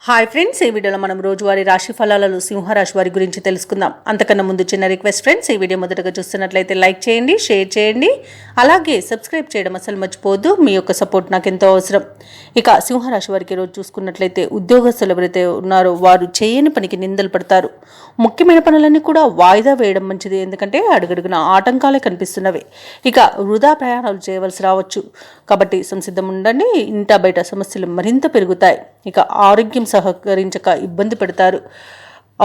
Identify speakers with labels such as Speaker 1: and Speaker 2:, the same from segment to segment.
Speaker 1: Hi friends, ఈ వీడియోలో మనం రోజువారీ రాశి ఫలాలలో సింహరాశి వారి గురించి తెలుసుకుందాం. అంతకన్నా ముందు చిన్న రిక్వెస్ట్ ఫ్రెండ్స్, ఈ వీడియో మొదటగా చూస్తున్నట్లయితే లైక్ చేయండి, షేర్ చేయండి, అలాగే సబ్స్క్రైబ్ చేయడం అసలు మర్చిపోవద్దు. మీ యొక్క సపోర్ట్ నాకు ఎంతో అవసరం. ఇక సింహరాశి వారికి రోజు చూసుకున్నట్లయితే ఉద్యోగస్తులు ఎవరైతే ఉన్నారో వారు చేయని పనికి నిందలు పడతారు. ముఖ్యమైన పనులన్నీ కూడా వాయిదా వేయడం మంచిది, ఎందుకంటే అడుగడుగున ఆటంకాలే కనిపిస్తున్నవి. ఇక వృధా ప్రయాణాలు చేయవలసి రావచ్చు, కాబట్టి సంసిద్ధం ఉండండి. ఇంట బయట సమస్యలు మరింత పెరుగుతాయి. ఇక ఆరోగ్యం సహకరించక ఇబ్బంది పెడతారు.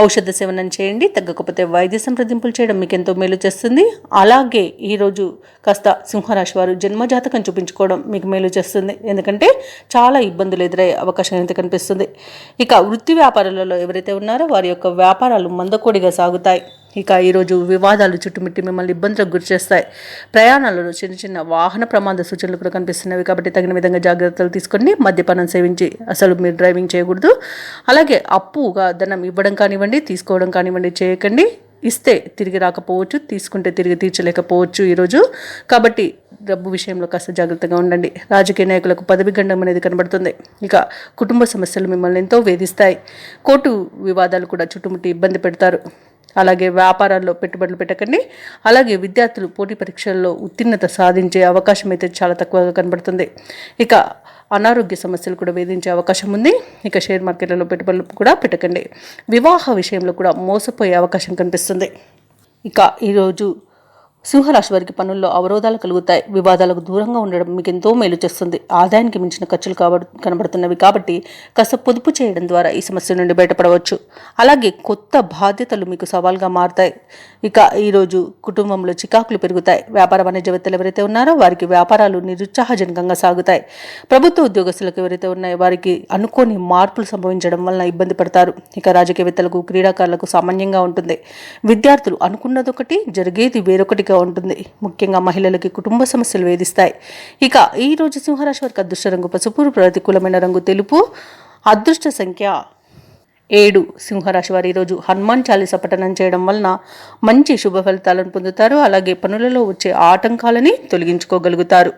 Speaker 1: ఔషధ సేవనం చేయండి, తగ్గకపోతే వైద్య సంప్రదింపులు చేయడం మీకు ఎంతో మేలు చేస్తుంది. అలాగే ఈరోజు కాస్త సింహరాశి వారు జన్మజాతకం చూపించుకోవడం మీకు మేలు చేస్తుంది, ఎందుకంటే చాలా ఇబ్బందులు ఎదురయ్యే అవకాశం అయితే కనిపిస్తుంది. ఇక వృత్తి వ్యాపారాలలో ఎవరైతే ఉన్నారో వారి యొక్క వ్యాపారాలు మందకోడిగా సాగుతాయి. ఇక ఈరోజు వివాదాలు చుట్టుముట్టి మిమ్మల్ని ఇబ్బందులకు గురిచేస్తాయి. ప్రయాణాలలో చిన్న చిన్న వాహన ప్రమాద సూచనలు కూడా కనిపిస్తున్నవి, కాబట్టి తగిన విధంగా జాగ్రత్తలు తీసుకొని మద్యపానం సేవించి అసలు మీరు డ్రైవింగ్ చేయకూడదు. అలాగే అప్పుగా ధనం ఇవ్వడం కానివ్వండి, తీసుకోవడం కానివ్వండి చేయకండి. ఇస్తే తిరిగి రాకపోవచ్చు, తీసుకుంటే తిరిగి తీర్చలేకపోవచ్చు ఈరోజు, కాబట్టి డబ్బు విషయంలో కాస్త జాగ్రత్తగా ఉండండి. రాజకీయ నాయకులకు పదవి గండం అనేది కనబడుతుంది. ఇక కుటుంబ సమస్యలు మిమ్మల్ని ఎంతో వేధిస్తాయి. కోర్టు వివాదాలు కూడా చుట్టుముట్టి ఇబ్బంది పెడతారు. అలాగే వ్యాపారాల్లో పెట్టుబడులు పెట్టకండి. అలాగే విద్యార్థులు పోటీ పరీక్షల్లో ఉత్తీర్ణత సాధించే అవకాశం అయితే చాలా తక్కువగా కనబడుతుంది. ఇక అనారోగ్య సమస్యలు కూడా వేధించే అవకాశం ఉంది. ఇక షేర్ మార్కెట్లలో పెట్టుబడులు కూడా పెట్టకండి. వివాహ విషయంలో కూడా మోసపోయే అవకాశం కనిపిస్తుంది. ఇక ఈరోజు సింహరాశి వారికి పనుల్లో అవరోధాలు కలుగుతాయి. వివాదాలకు దూరంగా ఉండడం మీకు ఎంతో మేలు చేస్తుంది. ఆదాయానికి మించిన ఖర్చులు కనబడుతున్నవి, కాబట్టి కాస్త పొదుపు చేయడం ద్వారా ఈ సమస్య నుండి బయటపడవచ్చు. అలాగే కొత్త బాధ్యతలు మీకు సవాల్గా మారుతాయి. ఇక ఈరోజు కుటుంబంలో చికాకులు పెరుగుతాయి. వ్యాపార వాణిజ్యవేత్తలు ఎవరైతే ఉన్నారో వారికి వ్యాపారాలు నిరుత్సాహజనకంగా సాగుతాయి. ప్రభుత్వ ఉద్యోగస్తులకు ఎవరైతే ఉన్నాయో వారికి అనుకోని మార్పులు సంభవించడం వలన ఇబ్బంది పడతారు. ఇక రాజకీయవేత్తలకు, క్రీడాకారులకు సామాన్యంగా ఉంటుంది. విద్యార్థులు అనుకున్నదొకటి జరిగేది వేరొకటి ఉంటుంది. ముఖ్యంగా మహిళలకి కుటుంబ సమస్యలు వేధిస్తాయి. ఇక ఈ రోజు సింహరాశి వారికి అదృష్ట రంగు పసుపు, ప్రతికూలమైన రంగు తెలుపు, అదృష్ట సంఖ్య 7. సింహరాశి వారు ఈరోజు హనుమాన్ చాలీసా పఠనం చేయడం వలన మంచి శుభ ఫలితాలను పొందుతారు. అలాగే పనులలో వచ్చే ఆటంకాలని తొలగించుకోగలుగుతారు.